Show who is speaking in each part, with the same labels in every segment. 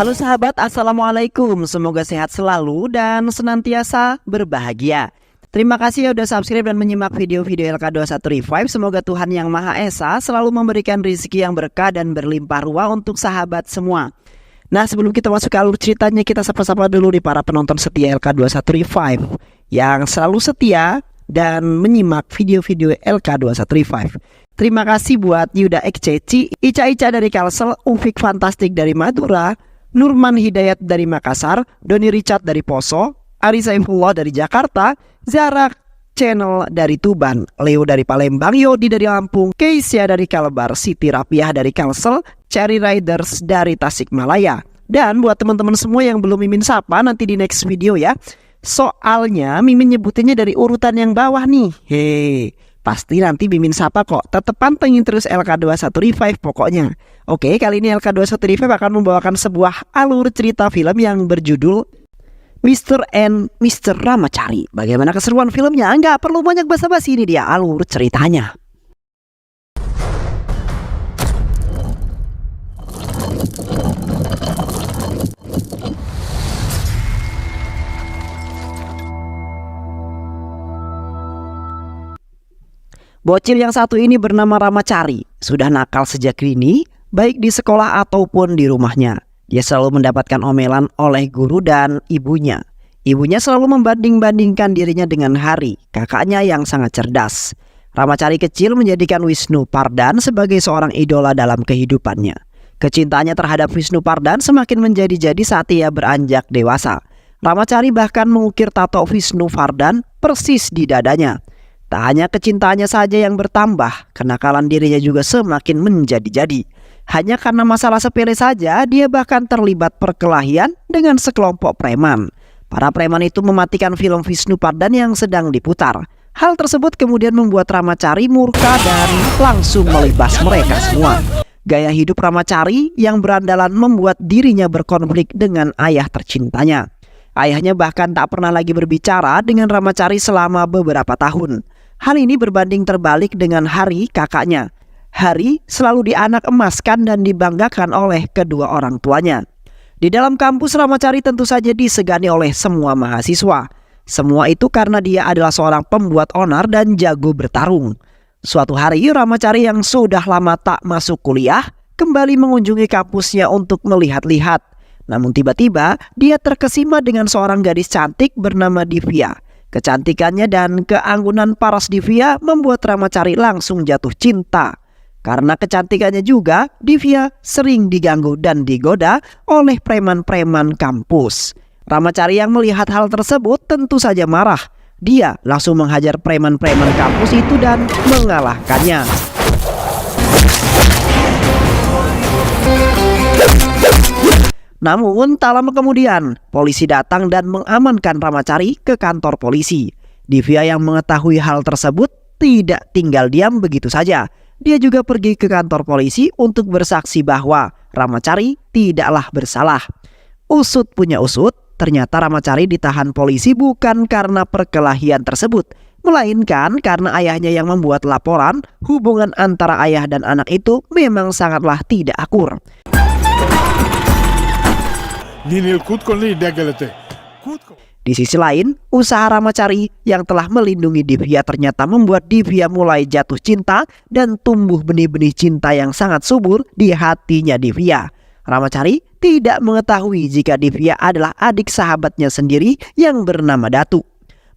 Speaker 1: Halo sahabat, assalamualaikum. Semoga sehat selalu dan senantiasa berbahagia. Terima kasih ya udah subscribe dan menyimak video-video LK21 Revive. Semoga Tuhan Yang Maha Esa selalu memberikan rezeki yang berkah dan berlimpah ruah untuk sahabat semua. Nah, sebelum kita masuk ke alur ceritanya, kita sapa-sapa dulu di para penonton setia LK21 Revive yang selalu setia dan menyimak video-video LK21 Revive. Terima kasih buat Yuda XCC, Ica-Ica dari Kalsel, Ufik Fantastik dari Madura, Nurman Hidayat dari Makassar, Doni Richard dari Poso, Ari Saifullah dari Jakarta, Zara Channel dari Tuban, Leo dari Palembang, Yodi dari Lampung, Keisha dari Kalbar, Siti Rapiah dari Kalsel, Cherry Riders dari Tasikmalaya. Dan buat teman-teman semua yang belum Mimin sapa, nanti di next video ya. Soalnya Mimin nyebutinnya dari urutan yang bawah nih. Pasti nanti Mimin sapa kok. Tetep pantengin terus LK21 Revive pokoknya. Oke, kali ini LK21 Revive akan membawakan sebuah alur cerita film yang berjudul Mr. and Mr. Ramacari. Bagaimana keseruan filmnya? Nggak perlu banyak basa-basi, ini dia alur ceritanya. Bocil yang satu ini bernama Ramacari. Sudah nakal sejak dini, baik di sekolah ataupun di rumahnya. Dia selalu mendapatkan omelan oleh guru dan ibunya. Ibunya selalu membanding-bandingkan dirinya dengan Hari, kakaknya yang sangat cerdas. Ramacari kecil menjadikan Wisnu Pardan sebagai seorang idola dalam kehidupannya. Kecintaannya terhadap Wisnu Pardan semakin menjadi-jadi saat ia beranjak dewasa. Ramacari bahkan mengukir tato Wisnu Pardan persis di dadanya. Tak hanya kecintaannya saja yang bertambah, kenakalan dirinya juga semakin menjadi-jadi. Hanya karena masalah sepele saja, dia bahkan terlibat perkelahian dengan sekelompok preman. Para preman itu mematikan film Wisnu Pardan yang sedang diputar. Hal tersebut kemudian membuat Ramacari murka dan langsung melibas mereka semua. Gaya hidup Ramacari yang berandalan membuat dirinya berkonflik dengan ayah tercintanya. Ayahnya bahkan tak pernah lagi berbicara dengan Ramacari selama beberapa tahun. Hal ini berbanding terbalik dengan Hari, kakaknya. Hari selalu dianak emaskan dan dibanggakan oleh kedua orang tuanya. Di dalam kampus, Ramacari tentu saja disegani oleh semua mahasiswa. Semua itu karena dia adalah seorang pembuat onar dan jago bertarung. Suatu hari, Ramacari yang sudah lama tak masuk kuliah kembali mengunjungi kampusnya untuk melihat-lihat. Namun tiba-tiba dia terkesima dengan seorang gadis cantik bernama Divya. Kecantikannya dan keanggunan paras Divya membuat Ramacari langsung jatuh cinta. Karena kecantikannya juga, Divya sering diganggu dan digoda oleh preman-preman kampus. Ramacari yang melihat hal tersebut tentu saja marah. Dia langsung menghajar preman-preman kampus itu dan mengalahkannya. Namun tak lama kemudian, polisi datang dan mengamankan Ramacari ke kantor polisi. Divya yang mengetahui hal tersebut tidak tinggal diam begitu saja. Dia juga pergi ke kantor polisi untuk bersaksi bahwa Ramacari tidaklah bersalah. Usut punya usut, ternyata Ramacari ditahan polisi bukan karena perkelahian tersebut, melainkan karena ayahnya yang membuat laporan hubungan antara ayah dan anak itu memang sangatlah tidak akur. Di sisi lain, usaha Ramacari yang telah melindungi Divya ternyata membuat Divya mulai jatuh cinta dan tumbuh benih-benih cinta yang sangat subur di hatinya Divya. Ramacari tidak mengetahui jika Divya adalah adik sahabatnya sendiri yang bernama Datu.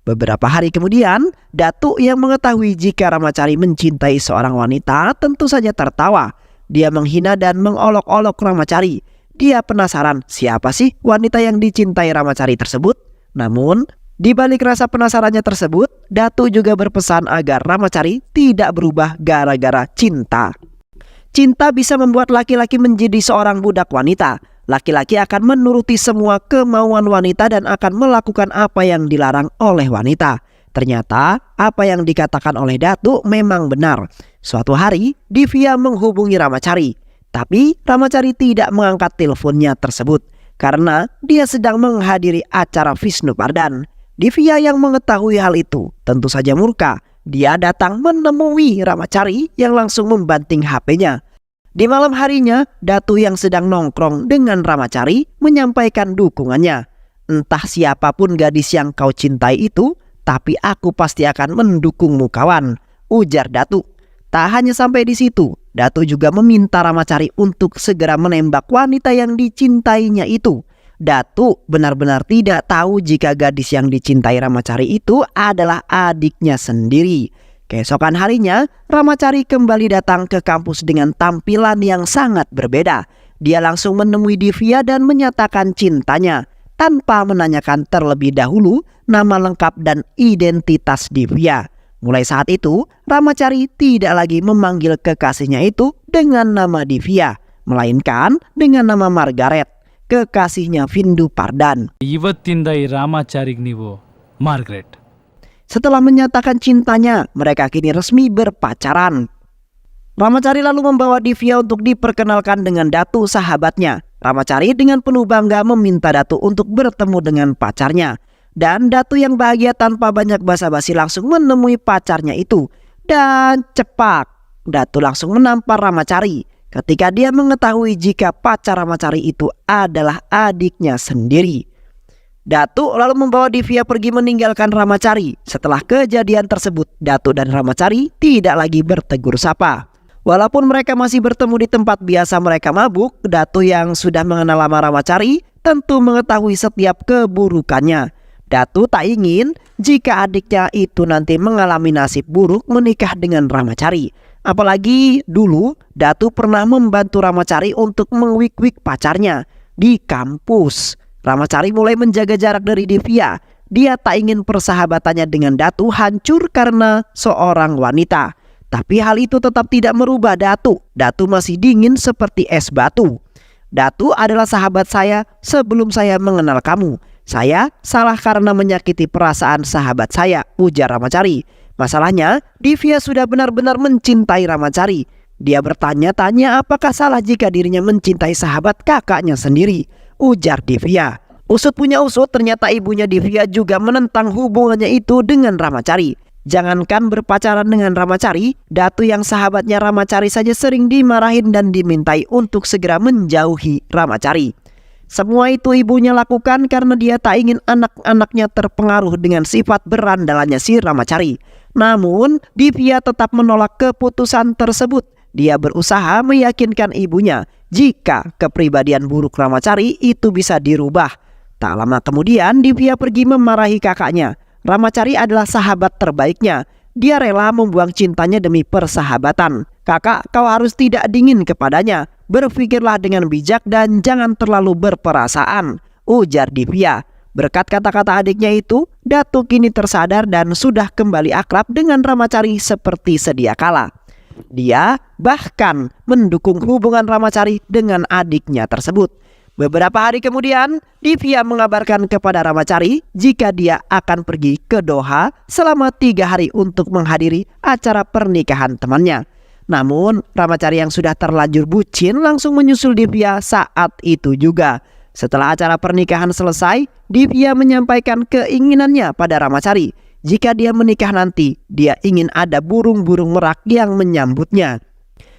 Speaker 1: Beberapa hari kemudian, Datu yang mengetahui jika Ramacari mencintai seorang wanita tentu saja tertawa. Dia menghina dan mengolok-olok Ramacari. Dia penasaran siapa sih wanita yang dicintai Ramacari tersebut. Namun, di balik rasa penasarannya tersebut, Datu juga berpesan agar Ramacari tidak berubah gara-gara cinta. Cinta bisa membuat laki-laki menjadi seorang budak wanita. Laki-laki akan menuruti semua kemauan wanita dan akan melakukan apa yang dilarang oleh wanita. Ternyata apa yang dikatakan oleh Datu memang benar. Suatu hari, Divya menghubungi Ramacari. Tapi Ramacari tidak mengangkat teleponnya tersebut karena dia sedang menghadiri acara Wisnu Pardan. Divya yang mengetahui hal itu tentu saja murka. Dia datang menemui Ramacari yang langsung membanting HP-nya. Di malam harinya, Datu yang sedang nongkrong dengan Ramacari menyampaikan dukungannya. "Entah siapapun gadis yang kau cintai itu, tapi aku pasti akan mendukungmu kawan," ujar Datu. Tak hanya sampai di situ, Datu juga meminta Ramacari untuk segera menembak wanita yang dicintainya itu. Datu benar-benar tidak tahu jika gadis yang dicintai Ramacari itu adalah adiknya sendiri. Keesokan harinya, Ramacari kembali datang ke kampus dengan tampilan yang sangat berbeda. Dia langsung menemui Divya dan menyatakan cintanya, tanpa menanyakan terlebih dahulu nama lengkap dan identitas Divya. Mulai saat itu, Ramacari tidak lagi memanggil kekasihnya itu dengan nama Divya, melainkan dengan nama Margaret, kekasihnya Vindu Pardan.
Speaker 2: ಇವತ್ತಿಂದ ಈ ರಾಮಾಚಾರಿಗೆ ನೀವು Margaret.
Speaker 1: Setelah menyatakan cintanya, mereka kini resmi berpacaran. Ramacari lalu membawa Divya untuk diperkenalkan dengan Datu sahabatnya. Ramacari dengan penuh bangga meminta Datu untuk bertemu dengan pacarnya. Dan Datu yang bahagia tanpa banyak basa-basi langsung menemui pacarnya itu. Dan cepat, Datu langsung menampar Ramacari ketika dia mengetahui jika pacar Ramacari itu adalah adiknya sendiri. Datu lalu membawa Divya pergi meninggalkan Ramacari. Setelah kejadian tersebut, Datu dan Ramacari tidak lagi bertegur sapa. Walaupun mereka masih bertemu di tempat biasa mereka mabuk, Datu yang sudah mengenal lama Ramacari tentu mengetahui setiap keburukannya. Datu tak ingin jika adiknya itu nanti mengalami nasib buruk menikah dengan Ramacari. Apalagi dulu Datu pernah membantu Ramacari untuk mengwik-wik pacarnya di kampus. Ramacari mulai menjaga jarak dari Divya. Dia tak ingin persahabatannya dengan Datu hancur karena seorang wanita. Tapi hal itu tetap tidak merubah Datu. Datu masih dingin seperti es batu. "Datu adalah sahabat saya sebelum saya mengenal kamu. Saya salah karena menyakiti perasaan sahabat saya," ujar Ramacari. Masalahnya, Divya sudah benar-benar mencintai Ramacari. Dia bertanya-tanya apakah salah jika dirinya mencintai sahabat kakaknya sendiri, ujar Divya. Usut punya usut, ternyata ibunya Divya juga menentang hubungannya itu dengan Ramacari. Jangankan berpacaran dengan Ramacari, Datu yang sahabatnya Ramacari saja sering dimarahin dan dimintai untuk segera menjauhi Ramacari. Semua itu ibunya lakukan karena dia tak ingin anak-anaknya terpengaruh dengan sifat berandalannya si Ramacari. Namun, Divya tetap menolak keputusan tersebut. Dia berusaha meyakinkan ibunya jika kepribadian buruk Ramacari itu bisa dirubah. Tak lama kemudian, Divya pergi memarahi kakaknya. Ramacari adalah sahabat terbaiknya. Dia rela membuang cintanya demi persahabatan. "Kakak, kau harus tidak dingin kepadanya. Berpikirlah dengan bijak dan jangan terlalu berperasaan," ujar Divya. Berkat kata-kata adiknya itu, Datu kini tersadar dan sudah kembali akrab dengan Ramacari seperti sedia kala. Dia bahkan mendukung hubungan Ramacari dengan adiknya tersebut. Beberapa hari kemudian, Divya mengabarkan kepada Ramacari jika dia akan pergi ke Doha selama 3 hari untuk menghadiri acara pernikahan temannya. Namun, Ramacari yang sudah terlanjur bucin langsung menyusul Divya saat itu juga. Setelah acara pernikahan selesai, Divya menyampaikan keinginannya pada Ramacari. Jika dia menikah nanti, dia ingin ada burung-burung merak yang menyambutnya.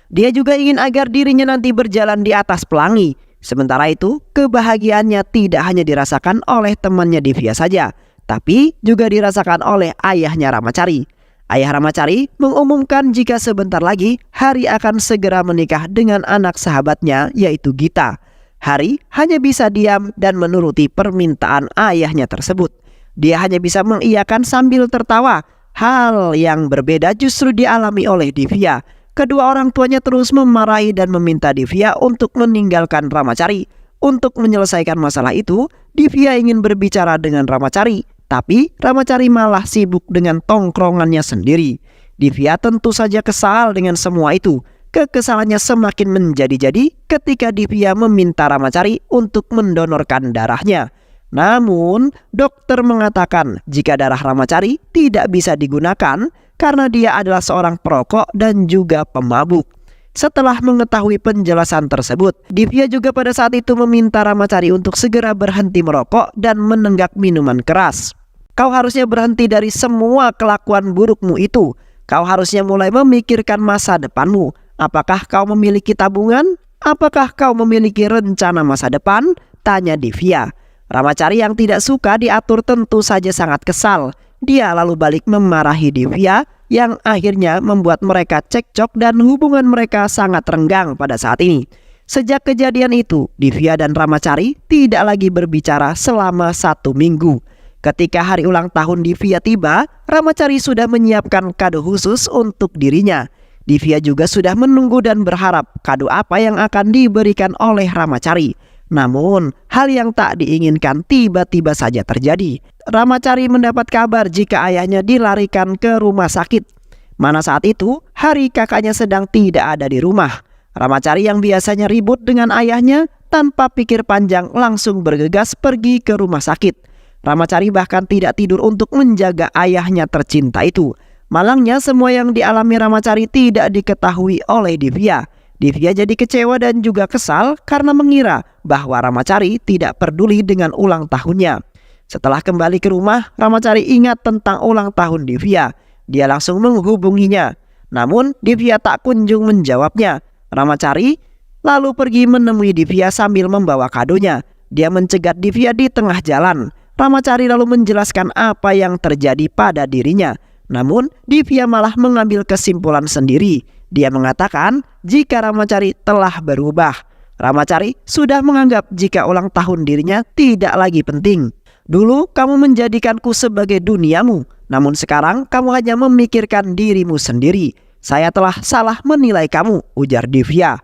Speaker 1: Dia juga ingin agar dirinya nanti berjalan di atas pelangi. Sementara itu, kebahagiaannya tidak hanya dirasakan oleh temannya Divya saja, tapi juga dirasakan oleh ayahnya Ramacari. Ayah Ramacari mengumumkan jika sebentar lagi Hari akan segera menikah dengan anak sahabatnya yaitu Gita. Hari hanya bisa diam dan menuruti permintaan ayahnya tersebut. Dia hanya bisa mengiyakan sambil tertawa. Hal yang berbeda justru dialami oleh Divya. Kedua orang tuanya terus memarahi dan meminta Divya untuk meninggalkan Ramacari. Untuk menyelesaikan masalah itu, Divya ingin berbicara dengan Ramacari, tapi Ramacari malah sibuk dengan tongkrongannya sendiri. Divya tentu saja kesal dengan semua itu. Kekesalannya semakin menjadi-jadi ketika Divya meminta Ramacari untuk mendonorkan darahnya. Namun, dokter mengatakan jika darah Ramacari tidak bisa digunakan karena dia adalah seorang perokok dan juga pemabuk. Setelah mengetahui penjelasan tersebut, Divya juga pada saat itu meminta Ramacari untuk segera berhenti merokok dan menenggak minuman keras. "Kau harusnya berhenti dari semua kelakuan burukmu itu. Kau harusnya mulai memikirkan masa depanmu. Apakah kau memiliki tabungan? Apakah kau memiliki rencana masa depan? Tanya Divya. Ramacari yang tidak suka diatur tentu saja sangat kesal. Dia lalu balik memarahi Divya yang akhirnya membuat mereka cekcok dan hubungan mereka sangat renggang pada saat ini. Sejak kejadian itu, Divya dan Ramacari tidak lagi berbicara selama 1 minggu. Ketika hari ulang tahun Divya tiba, Ramacari sudah menyiapkan kado khusus untuk dirinya. Divya juga sudah menunggu dan berharap kado apa yang akan diberikan oleh Ramacari. Namun, hal yang tak diinginkan tiba-tiba saja terjadi. Ramacari mendapat kabar jika ayahnya dilarikan ke rumah sakit. Mana saat itu, hari kakaknya sedang tidak ada di rumah. Ramacari yang biasanya ribut dengan ayahnya tanpa pikir panjang langsung bergegas pergi ke rumah sakit. Ramacari bahkan tidak tidur untuk menjaga ayahnya tercinta itu. Malangnya semua yang dialami Ramacari tidak diketahui oleh Divya. Divya jadi kecewa dan juga kesal karena mengira bahwa Ramacari tidak peduli dengan ulang tahunnya. Setelah kembali ke rumah, Ramacari ingat tentang ulang tahun Divya. Dia langsung menghubunginya. Namun Divya tak kunjung menjawabnya. Ramacari lalu pergi menemui Divya sambil membawa kadonya. Dia mencegat Divya di tengah jalan. Ramacari lalu menjelaskan apa yang terjadi pada dirinya. Namun Divya malah mengambil kesimpulan sendiri. Dia mengatakan jika Ramacari telah berubah. Ramacari sudah menganggap jika ulang tahun dirinya tidak lagi penting. Dulu kamu menjadikanku sebagai duniamu, namun sekarang kamu hanya memikirkan dirimu sendiri. Saya telah salah menilai kamu, ujar Divya.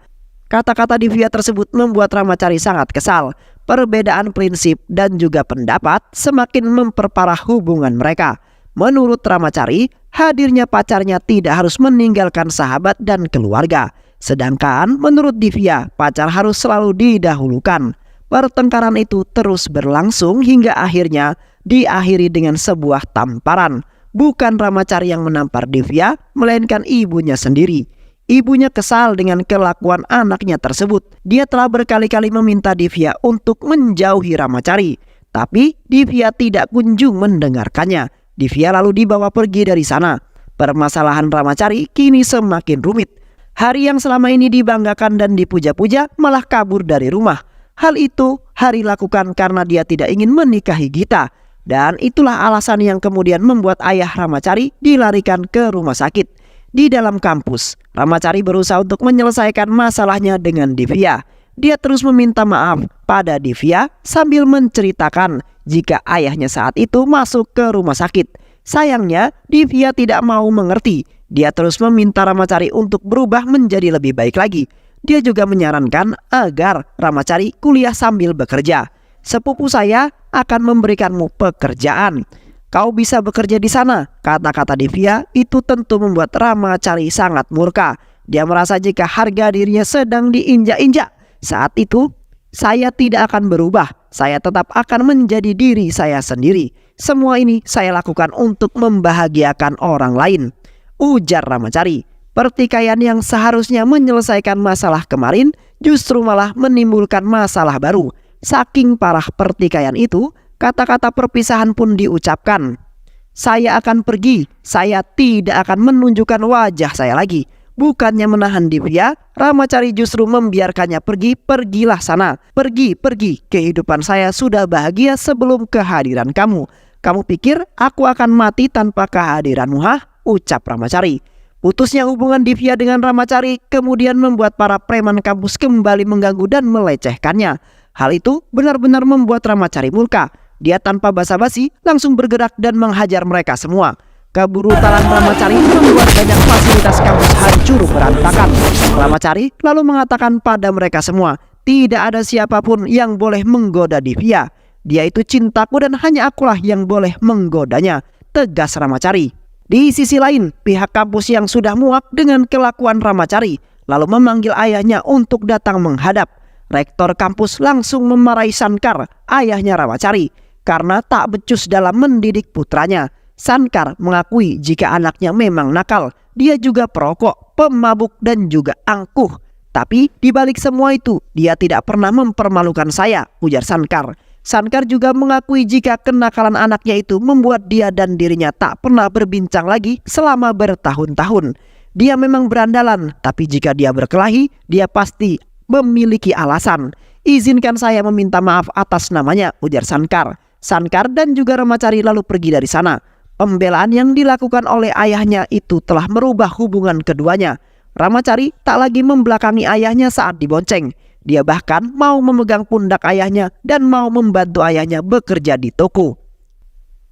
Speaker 1: Kata-kata Divya tersebut membuat Ramacari sangat kesal. Perbedaan prinsip dan juga pendapat semakin memperparah hubungan mereka. Menurut Ramacari, hadirnya pacarnya tidak harus meninggalkan sahabat dan keluarga. Sedangkan menurut Divya, pacar harus selalu didahulukan. Pertengkaran itu terus berlangsung hingga akhirnya diakhiri dengan sebuah tamparan. Bukan Ramacari yang menampar Divya, melainkan ibunya sendiri. Ibunya kesal dengan kelakuan anaknya tersebut. Dia telah berkali-kali meminta Divya untuk menjauhi Ramacari. Tapi Divya tidak kunjung mendengarkannya. Divya lalu dibawa pergi dari sana. Permasalahan Ramacari kini semakin rumit. Hari yang selama ini dibanggakan dan dipuja-puja malah kabur dari rumah. Hal itu Hari lakukan karena dia tidak ingin menikahi Gita. Dan itulah alasan yang kemudian membuat ayah Ramacari dilarikan ke rumah sakit. Di dalam kampus, Ramacari berusaha untuk menyelesaikan masalahnya dengan Divya. Dia terus meminta maaf pada Divya sambil menceritakan jika ayahnya saat itu masuk ke rumah sakit. Sayangnya, Divya tidak mau mengerti. Dia terus meminta Ramacari untuk berubah menjadi lebih baik lagi. Dia juga menyarankan agar Ramacari kuliah sambil bekerja. Sepupu saya akan memberikanmu pekerjaan. Kau bisa bekerja di sana, kata-kata Divya itu tentu membuat Ramacari sangat murka. Dia merasa jika harga dirinya sedang diinjak-injak. Saat itu, saya tidak akan berubah. Saya tetap akan menjadi diri saya sendiri. Semua ini saya lakukan untuk membahagiakan orang lain, ujar Ramacari. Pertikaian yang seharusnya menyelesaikan masalah kemarin justru malah menimbulkan masalah baru. Saking parah pertikaian itu, kata-kata perpisahan pun diucapkan. Saya akan pergi, saya tidak akan menunjukkan wajah saya lagi. Bukannya menahan Divya, Ramacari justru membiarkannya pergi. Pergilah sana, pergi. Kehidupan saya sudah bahagia sebelum kehadiran kamu. Kamu pikir aku akan mati tanpa kehadiranmu, hah? Ucap Ramacari. Putusnya hubungan Divya dengan Ramacari kemudian membuat para preman kampus kembali mengganggu dan melecehkannya. Hal itu benar-benar membuat Ramacari murka. Dia tanpa basa-basi langsung bergerak dan menghajar mereka semua. Kebrutalan Ramacari membuat banyak fasilitas kampus hancur berantakan. Ramacari lalu mengatakan pada mereka semua, tidak ada siapapun yang boleh menggoda Divya. Dia itu cintaku dan hanya akulah yang boleh menggodanya, tegas Ramacari. Di sisi lain, pihak kampus yang sudah muak dengan kelakuan Ramacari lalu memanggil ayahnya untuk datang menghadap. Rektor kampus langsung memarahi Sankar, ayahnya Ramacari, karena tak becus dalam mendidik putranya. Sankar mengakui jika anaknya memang nakal. Dia juga perokok, pemabuk dan juga angkuh. Tapi di balik semua itu, dia tidak pernah mempermalukan saya, ujar Sankar. Sankar juga mengakui jika kenakalan anaknya itu membuat dia dan dirinya tak pernah berbincang lagi selama bertahun-tahun. Dia memang berandalan, tapi jika dia berkelahi, dia pasti memiliki alasan. Izinkan saya meminta maaf atas namanya, ujar Shankar. Shankar dan juga Ramachari lalu pergi dari sana. Pembelaan yang dilakukan oleh ayahnya itu telah merubah hubungan keduanya. Ramachari tak lagi membelakangi ayahnya saat dibonceng. Dia bahkan mau memegang pundak ayahnya dan mau membantu ayahnya bekerja di toko.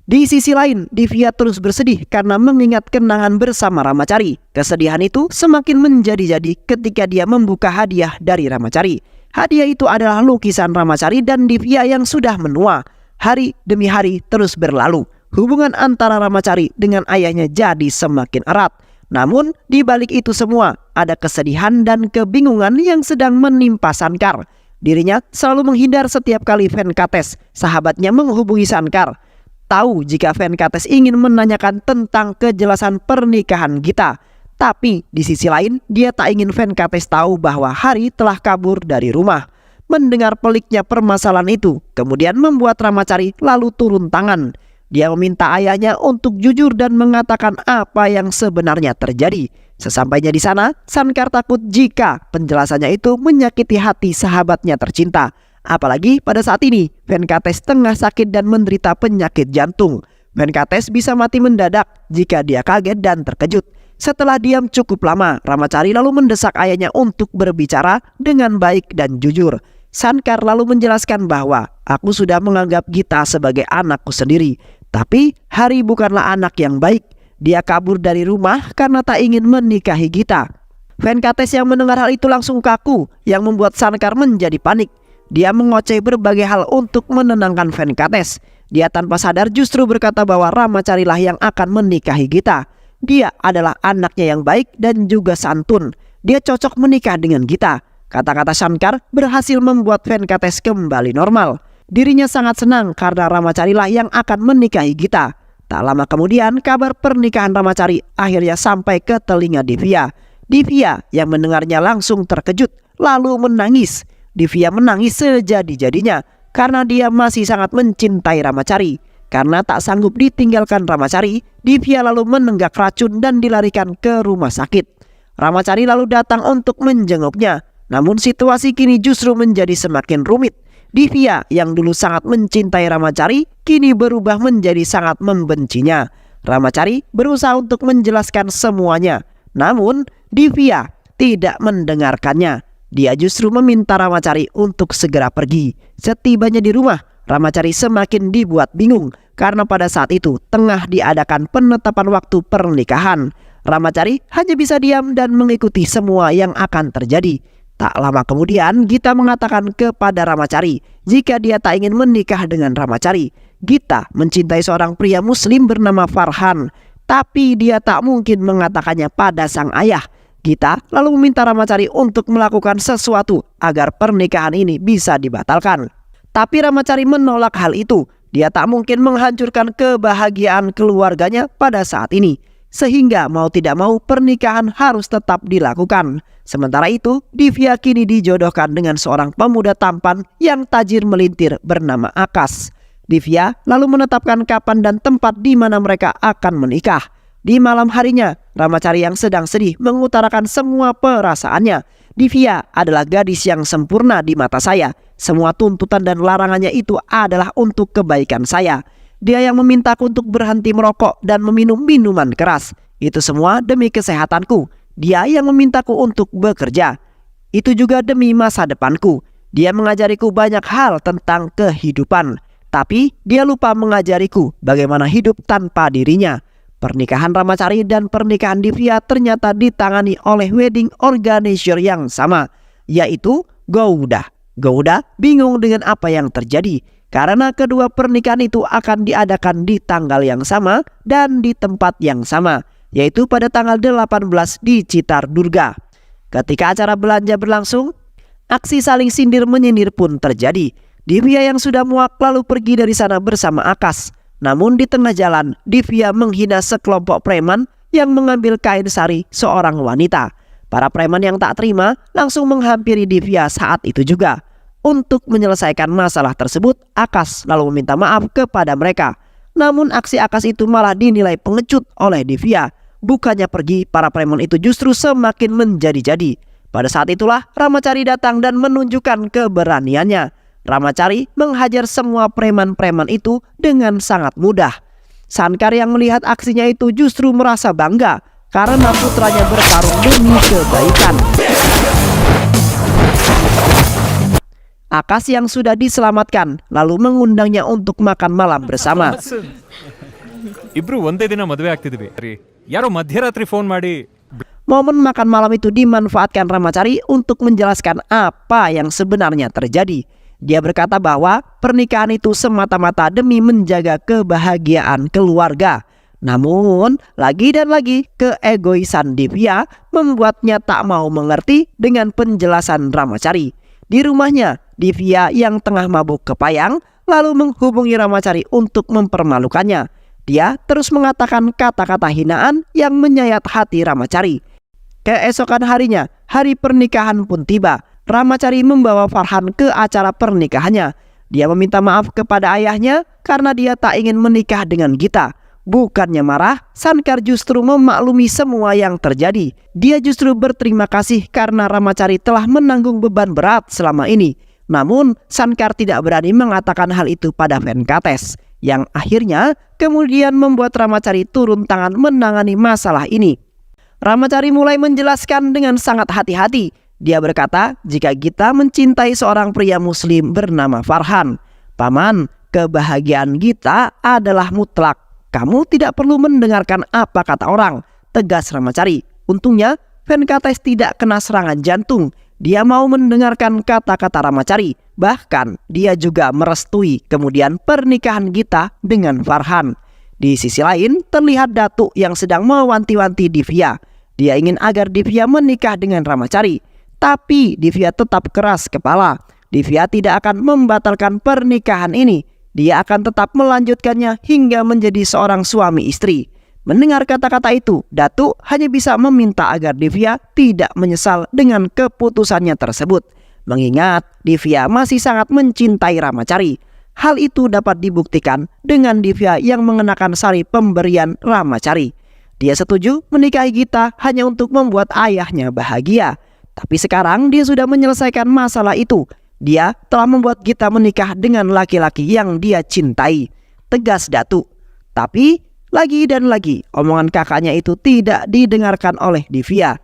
Speaker 1: Di sisi lain, Divya terus bersedih karena mengingat kenangan bersama Ramachari. Kesedihan itu semakin menjadi-jadi ketika dia membuka hadiah dari Ramachari. Hadiah itu adalah lukisan Ramachari dan Divya yang sudah menua. Hari demi hari terus berlalu. Hubungan antara Ramachari dengan ayahnya jadi semakin erat. Namun di balik itu semua ada kesedihan dan kebingungan yang sedang menimpa Shankar. Dirinya selalu menghindar setiap kali Venkatesh, sahabatnya, menghubungi Shankar. Tahu jika Venkatesh ingin menanyakan tentang kejelasan pernikahan Gita. Tapi di sisi lain dia tak ingin Venkatesh tahu bahwa Hari telah kabur dari rumah. Mendengar peliknya permasalahan itu kemudian membuat Ramachari lalu turun tangan. Dia meminta ayahnya untuk jujur dan mengatakan apa yang sebenarnya terjadi. Sesampainya di sana, Shankar takut jika penjelasannya itu menyakiti hati sahabatnya tercinta. Apalagi pada saat ini Venkatesh tengah sakit dan menderita penyakit jantung. Venkatesh bisa mati mendadak jika dia kaget dan terkejut. Setelah diam cukup lama, Ramachari lalu mendesak ayahnya untuk berbicara dengan baik dan jujur. Shankar lalu menjelaskan bahwa aku sudah menganggap Gita sebagai anakku sendiri. Tapi Hari bukanlah anak yang baik. Dia kabur dari rumah karena tak ingin menikahi Gita. Venkatesh yang mendengar hal itu langsung kaku, yang membuat Shankar menjadi panik. Dia mengoceh berbagai hal untuk menenangkan Venkatesh. Dia tanpa sadar justru berkata bahwa Ramachari lah yang akan menikahi Gita. Dia adalah anaknya yang baik dan juga santun. Dia cocok menikah dengan Gita. Kata-kata Shankar berhasil membuat Venkatesh kembali normal. Dirinya sangat senang karena Ramachari lah yang akan menikahi Gita. Tak lama kemudian kabar pernikahan Ramachari akhirnya sampai ke telinga Divya. Divya yang mendengarnya langsung terkejut lalu menangis. Divya menangis sejadi-jadinya karena dia masih sangat mencintai Ramachari. Karena tak sanggup ditinggalkan Ramachari, Divya lalu menenggak racun dan dilarikan ke rumah sakit. Ramachari lalu datang untuk menjenguknya. Namun situasi kini justru menjadi semakin rumit. Divya yang dulu sangat mencintai Ramachari kini berubah menjadi sangat membencinya. Ramachari berusaha untuk menjelaskan semuanya. Namun Divya tidak mendengarkannya. Dia justru meminta Ramachari untuk segera pergi. Setibanya di rumah, Ramachari semakin dibuat bingung karena pada saat itu tengah diadakan penetapan waktu pernikahan. Ramachari hanya bisa diam dan mengikuti semua yang akan terjadi. Tak lama kemudian Gita mengatakan kepada Ramachari jika dia tak ingin menikah dengan Ramachari. Gita mencintai seorang pria muslim bernama Farhan, tapi dia tak mungkin mengatakannya pada sang ayah. Gita lalu meminta Ramachari untuk melakukan sesuatu agar pernikahan ini bisa dibatalkan. Tapi Ramachari menolak hal itu. Dia tak mungkin menghancurkan kebahagiaan keluarganya pada saat ini. Sehingga mau tidak mau pernikahan harus tetap dilakukan. Sementara itu Divya kini dijodohkan dengan seorang pemuda tampan yang tajir melintir bernama Akash. Divya lalu menetapkan kapan dan tempat di mana mereka akan menikah. Di malam harinya Ramachari yang sedang sedih mengutarakan semua perasaannya. Divya adalah gadis yang sempurna di mata saya. Semua tuntutan dan larangannya itu adalah untuk kebaikan saya. Dia yang memintaku untuk berhenti merokok dan meminum minuman keras. Itu semua demi kesehatanku. Dia yang memintaku untuk bekerja. Itu juga demi masa depanku. Dia mengajariku banyak hal tentang kehidupan. Tapi dia lupa mengajariku bagaimana hidup tanpa dirinya. Pernikahan Ramachari dan pernikahan Divya ternyata ditangani oleh wedding organizer yang sama, yaitu Gouda. Gouda bingung dengan apa yang terjadi. Karena kedua pernikahan itu akan diadakan di tanggal yang sama dan di tempat yang sama, yaitu pada tanggal 18 di Citar Durga. Ketika acara belanja berlangsung, aksi saling sindir menyindir pun terjadi. Divya yang sudah muak lalu pergi dari sana bersama Akash. Namun di tengah jalan, Divya menghina sekelompok preman yang mengambil kain sari seorang wanita. Para preman yang tak terima langsung menghampiri Divya saat itu juga. Untuk menyelesaikan masalah tersebut, Akash lalu meminta maaf kepada mereka. Namun aksi Akash itu malah dinilai pengecut oleh Divya. Bukannya pergi, para preman itu justru semakin menjadi-jadi. Pada saat itulah Ramacari datang dan menunjukkan keberaniannya. Ramacari menghajar semua preman-preman itu dengan sangat mudah. Sankar yang melihat aksinya itu justru merasa bangga karena putranya bertarung demi kebaikan. Akas yang sudah diselamatkan lalu mengundangnya untuk makan malam bersama.
Speaker 3: ಇಬ್ರು ಒಂದೇ ದಿನ ಮದುವೆ ಆಗ್ತಿದ್ವಿ ರೀ ಯಾರೋ ಮಧ್ಯರಾತ್ರಿ ಫೋನ್ ಮಾಡಿ
Speaker 1: Momen makan malam itu dimanfaatkan Ramacari untuk menjelaskan apa yang sebenarnya terjadi. Dia berkata bahwa pernikahan itu semata-mata demi menjaga kebahagiaan keluarga. Namun, lagi dan lagi keegoisan Divya membuatnya tak mau mengerti dengan penjelasan Ramacari. Di rumahnya, Divya yang tengah mabuk kepayang lalu menghubungi Ramacari untuk mempermalukannya. Dia terus mengatakan kata-kata hinaan yang menyayat hati Ramacari. Keesokan harinya, hari pernikahan pun tiba. Ramacari membawa Farhan ke acara pernikahannya. Dia meminta maaf kepada ayahnya karena dia tak ingin menikah dengan Gita. Bukannya marah, Sankar justru memaklumi semua yang terjadi. Dia justru berterima kasih karena Ramacari telah menanggung beban berat selama ini. Namun, Sankar tidak berani mengatakan hal itu pada Venkates, yang akhirnya kemudian membuat Ramacari turun tangan menangani masalah ini. Ramacari mulai menjelaskan dengan sangat hati-hati. Dia berkata jika Gita mencintai seorang pria muslim bernama Farhan. Paman, kebahagiaan Gita adalah mutlak. Kamu tidak perlu mendengarkan apa kata orang, tegas Ramacari. Untungnya Venkates tidak kena serangan jantung. Dia mau mendengarkan kata-kata Ramacari. Bahkan dia juga merestui kemudian pernikahan Gita dengan Farhan. Di sisi lain terlihat Datuk yang sedang mewanti-wanti Divya. Dia ingin agar Divya menikah dengan Ramacari. Tapi Divya tetap keras kepala. Divya tidak akan membatalkan pernikahan ini. Dia akan tetap melanjutkannya hingga menjadi seorang suami istri. Mendengar kata-kata itu, Datuk hanya bisa meminta agar Divya tidak menyesal dengan keputusannya tersebut. Mengingat Divya masih sangat mencintai Ramacari. Hal itu dapat dibuktikan dengan Divya yang mengenakan sari pemberian Ramacari. Dia setuju menikahi Gita hanya untuk membuat ayahnya bahagia. Tapi sekarang dia sudah menyelesaikan masalah itu. Dia telah membuat Gita menikah dengan laki-laki yang dia cintai, tegas Datuk. Tapi lagi dan lagi omongan kakaknya itu tidak didengarkan oleh Divya.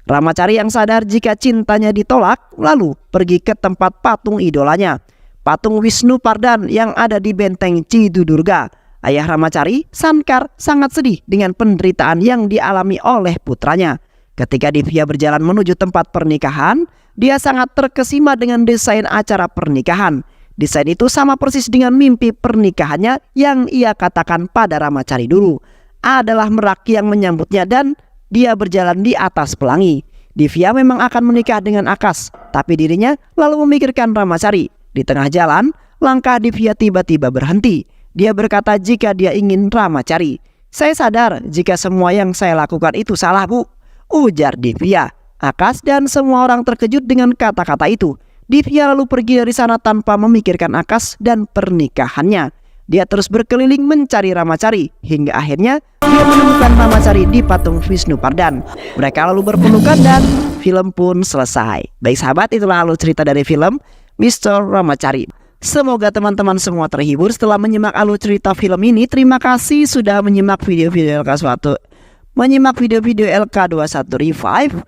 Speaker 1: Ramacari yang sadar jika cintanya ditolak lalu pergi ke tempat patung idolanya, patung Wisnu Pardan yang ada di benteng Cidudurga. Ayah Ramacari, Sankar, sangat sedih dengan penderitaan yang dialami oleh putranya. Ketika Divya berjalan menuju tempat pernikahan, dia sangat terkesima dengan desain acara pernikahan. Desain itu sama persis dengan mimpi pernikahannya yang ia katakan pada Ramacari dulu. Adalah Merak yang menyambutnya dan dia berjalan di atas pelangi. Divya memang akan menikah dengan Akas, tapi dirinya lalu memikirkan Ramacari. Di tengah jalan, langkah Divya tiba-tiba berhenti. Dia berkata jika dia ingin Ramacari. Saya sadar jika semua yang saya lakukan itu salah, Bu, ujar Divya. Akas dan semua orang terkejut dengan kata-kata itu. Divya lalu pergi dari sana tanpa memikirkan Akas dan pernikahannya. Dia terus berkeliling mencari Ramacari hingga akhirnya dia menemukan Ramacari di patung Wisnu Pardan. Mereka lalu berpelukan dan film pun selesai. Baik sahabat, itulah alur cerita dari film Mr. Ramacari. Semoga teman-teman semua terhibur setelah menyimak alur cerita film ini. Terima kasih sudah menyimak video-video LK21 Revive.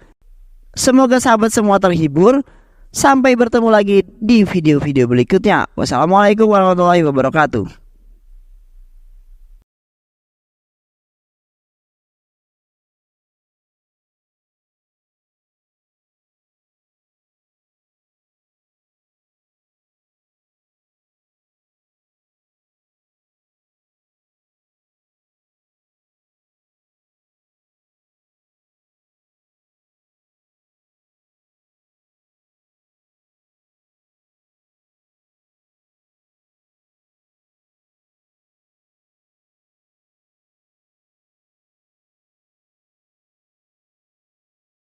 Speaker 1: Semoga sahabat semua terhibur. Sampai bertemu lagi di video-video berikutnya. Wassalamualaikum warahmatullahi wabarakatuh.